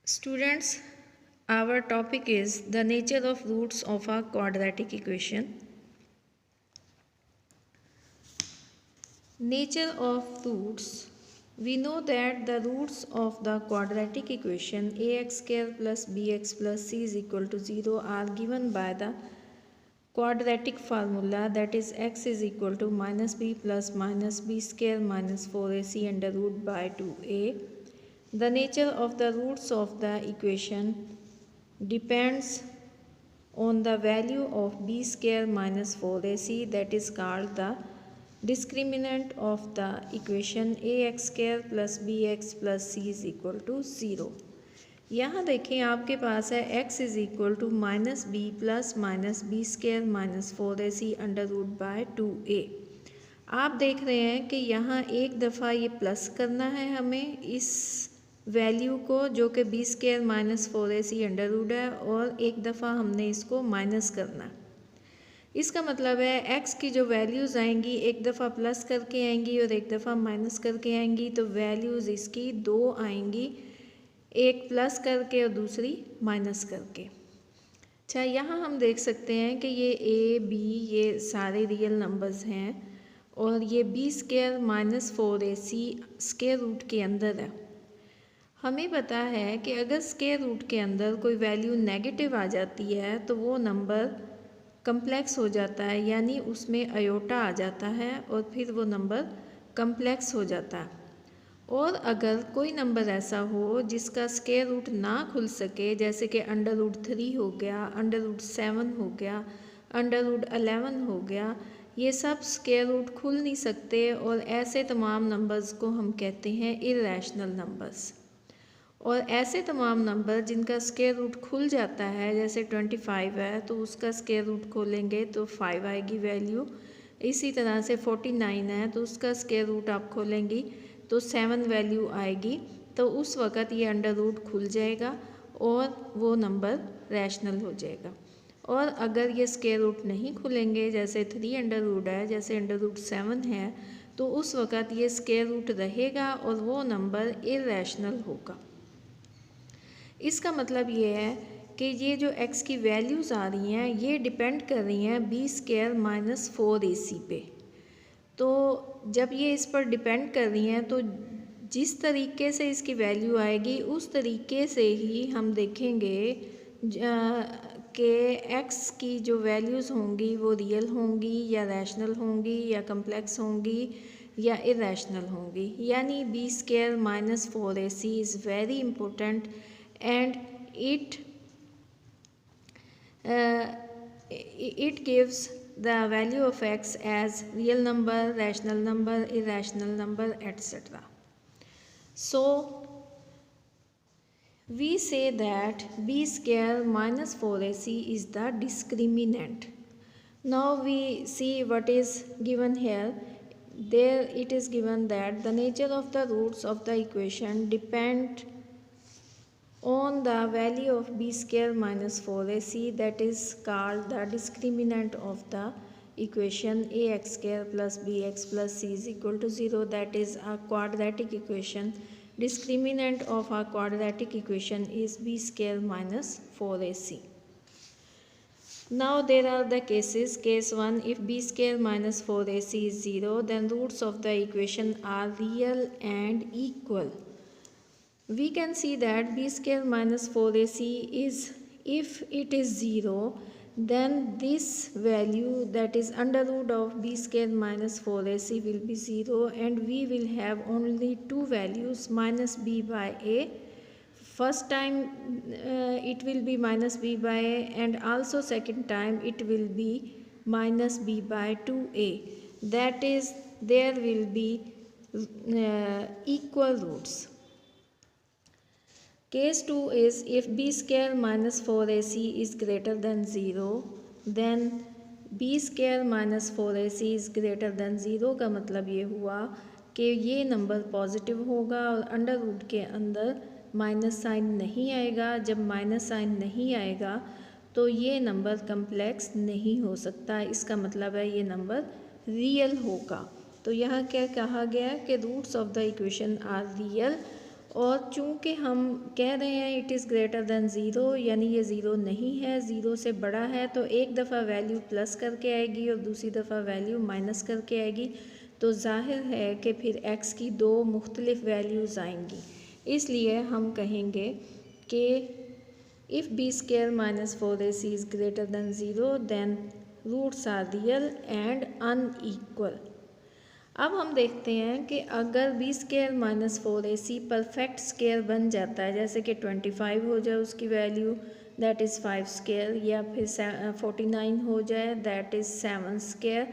Students, our topic is the nature of roots of a quadratic equation. Nature of roots. We know that the roots of the quadratic equation ax square plus bx plus c is equal to 0 are given by the quadratic formula, that is x is equal to minus b plus minus b square minus 4ac under root by 2a. The nature of the roots of the equation depends on the value of b square minus 4ac, that is called the discriminant of the equation ax square plus bx plus c is equal to 0. यहाँ देखें आपके पास है x is equal to minus B plus minus B square minus 4ac under root by 2a। आप देख रहे हैं कि यहाँ एक दफ़ा ये प्लस करना है हमें इस वैल्यू को, जो कि B square minus 4ac under root है, और एक दफ़ा हमने इसको माइनस करना है। इसका मतलब है x की जो वैल्यूज़ आएंगी एक दफ़ा प्लस करके आएंगी और एक दफ़ा माइनस करके आएंगी, तो वैल्यूज़ इसकी दो आएंगी, एक प्लस करके और दूसरी माइनस करके। अच्छा, यहाँ हम देख सकते हैं कि ये a b ये सारे रियल नंबर्स हैं और ये b square minus 4ac square root के अंदर है। हमें पता है कि अगर स्केयर रूट के अंदर कोई वैल्यू नेगेटिव आ जाती है तो वो नंबर कम्प्लेक्स हो जाता है, यानी उसमें अयोटा आ जाता है और फिर वो नंबर कम्प्लेक्स हो जाता है। और अगर कोई नंबर ऐसा हो जिसका स्केयर रूट ना खुल सके, जैसे कि अंडर रूट 3 हो गया, अंडर रूट 7 हो गया, अंडर रूट 11 हो गया, ये सब स्केयर रूट खुल नहीं सकते और ऐसे तमाम नंबर्स को हम कहते हैं इरेशनल नंबर्स। और ऐसे तमाम नंबर जिनका स्केयर रूट खुल जाता है, जैसे 25 है तो उसका स्केयर रूट खोलेंगे तो 5 आएगी वैल्यू। इसी तरह से 49 है तो उसका स्केयर रूट आप खोलेंगी तो 7 वैल्यू आएगी, तो उस वक़्त ये अंडर रूट खुल जाएगा और वो नंबर रैशनल हो जाएगा। और अगर ये स्केयर रूट नहीं खुलेंगे, जैसे 3 अंडर रूट है, जैसे अंडर रूट 7 है, तो उस वक़्त ये स्केयर रूट रहेगा और वो नंबर इरेशनल होगा। इसका मतलब ये है कि ये जो x की वैल्यूज़ आ रही हैं ये डिपेंड कर रही हैं बी स्केयर माइनस 4ac पे। तो जब ये इस पर डिपेंड कर रही हैं तो जिस तरीके से इसकी वैल्यू आएगी उस तरीके से ही हम देखेंगे कि x की जो वैल्यूज़ होंगी वो रियल होंगी या रैशनल होंगी या कम्प्लेक्स होंगी या इरेशनल होंगी। यानी B square minus 4ac is very important and it gives the value of x as real number, rational number, irrational number, etc. So we say that b square minus 4ac is the discriminant. Now we see what is given here. There it is given that the nature of the roots of the equation depend on the value of b square minus 4ac, that is called the discriminant of the equation ax square plus bx plus c is equal to 0, that is a quadratic equation. Discriminant of a quadratic equation is b square minus 4ac. Now there are the cases. Case 1, if b square minus 4ac is 0, then roots of the equation are real and equal. We can see that b square minus 4ac is, if it is 0, then this value, that is under root of b square minus 4ac, will be 0 and we will have only two values, minus b by a. First time it will be minus b by a, and also second time it will be minus b by 2a. That is, there will be equal roots. Case 2 is if b square minus 4ac is greater than 0, then b square minus 4ac is greater than 0 का मतलब ये हुआ कि ये number positive होगा और under root के अंदर माइनस साइन नहीं आएगा। जब माइनस साइन नहीं आएगा तो ये नंबर कम्प्लेक्स नहीं हो सकता, इसका मतलब है ये नंबर रियल होगा। तो यहाँ क्या कहा गया कि roots of the equation are real और चूँकि हम कह रहे हैं it is greater than zero, यानी ये ज़ीरो नहीं है, ज़ीरो से बड़ा है, तो एक दफ़ा वैल्यू प्लस करके आएगी और दूसरी दफ़ा वैल्यू माइनस करके आएगी, तो जाहिर है कि फिर x की दो मुख्तलिफ़ वैल्यूज़ आएंगी। इसलिए हम कहेंगे कि if B square minus 4ac is greater than zero then roots are real and unequal. अब हम देखते हैं कि अगर B square minus 4ac perfect square बन जाता है, जैसे कि 25 हो जाए उसकी वैल्यू दैट इज़ 5 स्क्वायर, या फिर 49 हो जाए दैट इज़ 7 स्क्वायर,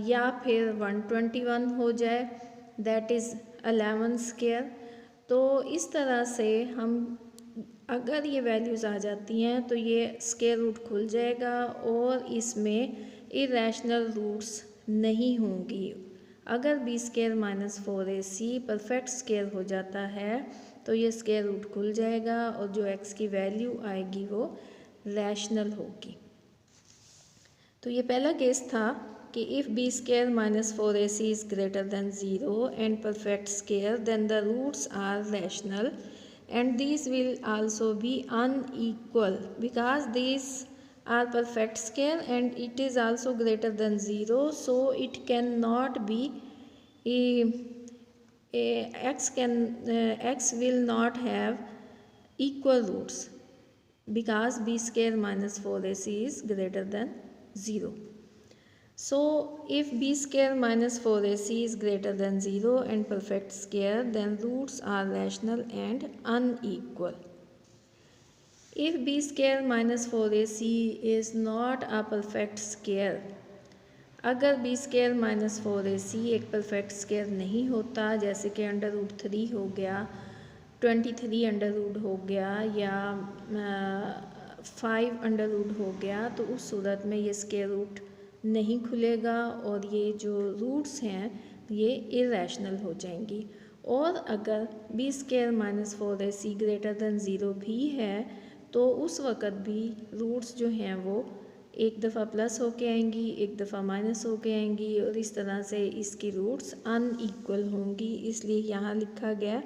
या फिर 121 हो जाए दैट इज़ 11 स्क्वायर। तो इस तरह से हम अगर ये वैल्यूज़ आ जाती हैं तो ये स्क्वायर रूट खुल जाएगा और इसमें इरेशनल रूट्स नहीं होंगी। अगर B square minus 4ac perfect square हो जाता है तो ये स्क्वायर रूट खुल जाएगा और जो x की वैल्यू आएगी वो रैशनल होगी। तो ये पहला केस था कि if B square minus 4ac is greater than zero and perfect square then the roots are rational and these will also be unequal because these are perfect square and it is also greater than 0, so it cannot be x will not have equal roots because b square minus 4ac is greater than 0. So if b square minus 4ac is greater than 0 and perfect square, then roots are rational and unequal. If b square minus 4ac is not a perfect square, अगर b square minus 4ac एक perfect square नहीं होता, जैसे कि √3 हो गया, 23 under root हो गया, या 5 अंडर रूट हो गया, तो उस सूरत में ये स्क्वायर रूट नहीं खुलेगा और ये जो रूट्स हैं ये इरेशनल हो जाएंगी। और अगर B square minus 4ac greater than zero भी है तो उस वक़्त भी रूट्स जो हैं वो एक दफ़ा प्लस होके आएंगी, एक दफ़ा माइनस होके आएंगी और इस तरह से इसकी रूट्स अनईक्वल होंगी। इसलिए यहाँ लिखा गया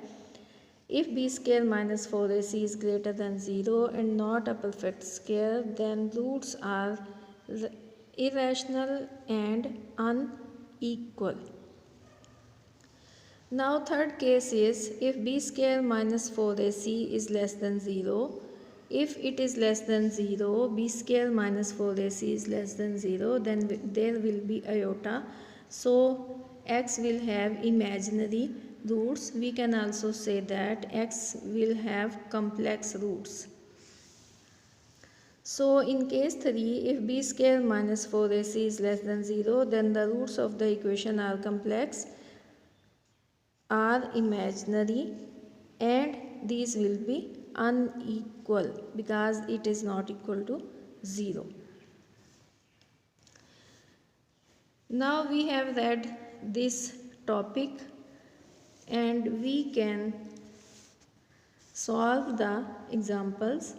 if B square minus 4ac is greater than zero and not a perfect square then roots are irrational and unequal. Now third case is if b square minus 4ac is less than 0. If it is less than 0, b square minus 4ac is less than 0, then there will be iota. So x will have imaginary roots. We can also say that x will have complex roots. So in case 3, if b square minus 4ac is less than 0, then the roots of the equation are complex, are imaginary, and these will be unequal because it is not equal to 0. Now we have read this topic and we can solve the examples.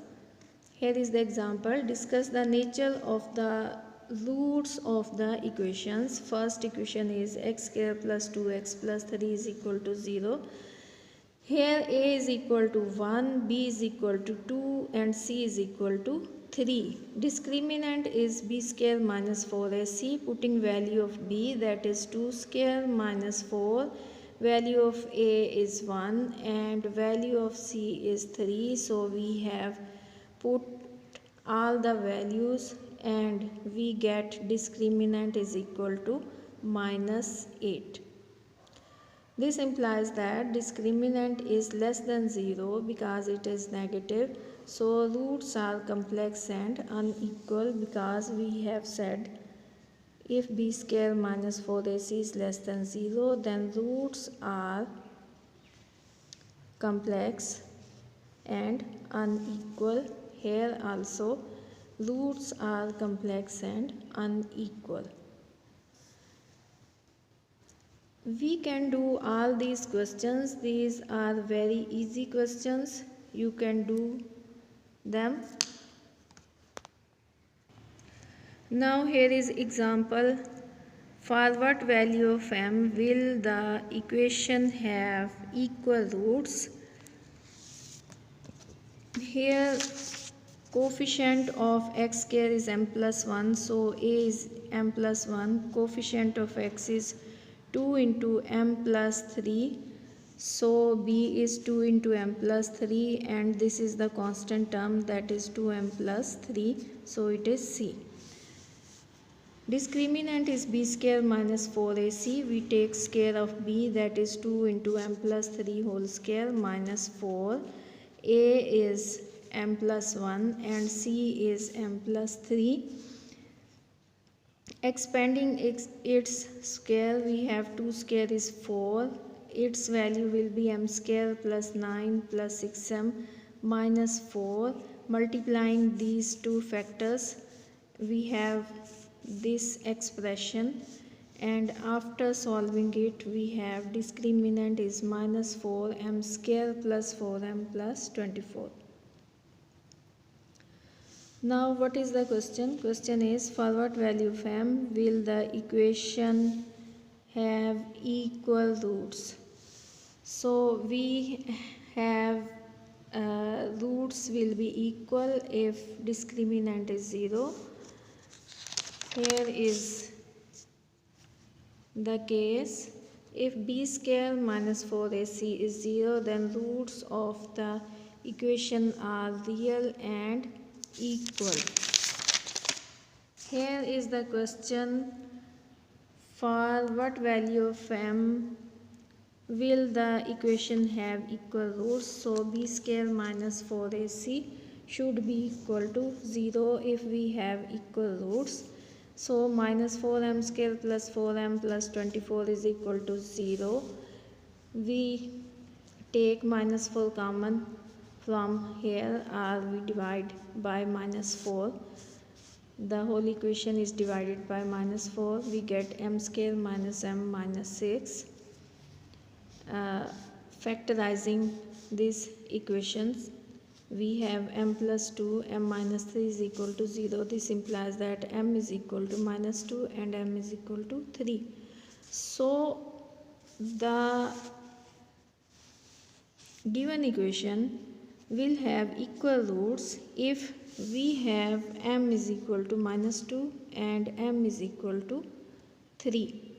Here is the example. Discuss the nature of the roots of the equations. First equation is x square plus 2x plus 3 is equal to 0. Here a is equal to 1, b is equal to 2 and c is equal to 3. Discriminant is b square minus 4ac. Putting value of b, that is 2 square minus 4. Value of a is 1 and value of c is 3. So we have put all the values and we get discriminant is equal to -8. This implies that discriminant is less than 0 because it is negative. So roots are complex and unequal because we have said if b square minus 4ac is less than 0, then roots are complex and unequal. Here also roots are complex and unequal. We can do all these questions. These are very easy questions. You can do them. Now here is example For what value of m will the equation have equal roots? Here coefficient of x square is m plus 1, so a is m plus 1. Coefficient of x is 2 into m plus 3, so b is 2 into m plus 3, and this is the constant term, that is 2m plus 3, so it is c. Discriminant is b square minus 4ac. We take square of b, that is 2 into m plus 3 whole square minus 4. A is m plus 1 and c is m plus 3. Expanding its square, we have 2 square is 4. Its value will be m square plus 9 plus 6m minus 4. Multiplying these two factors, we have this expression, and after solving it we have discriminant is minus 4m square plus 4m plus 24. Now what is the question? Question is, for what value of m will the equation have equal roots? So we have roots will be equal if discriminant is 0. Here is the case. If b square minus 4ac is 0, then roots of the equation are real and equal. Here is the question, for what value of m will the equation have equal roots? So b square minus 4ac should be equal to 0 if we have equal roots. So minus 4m square plus 4m plus 24 is equal to 0. We take minus 4 common from here, or we divide by minus 4. The whole equation is divided by minus 4. We get m square minus m minus 6. Factorizing these equations, we have m plus 2, m minus 3 is equal to 0. This implies that m is equal to minus 2 and m is equal to 3. So the given equation will have equal roots if we have m is equal to minus 2 and m is equal to 3.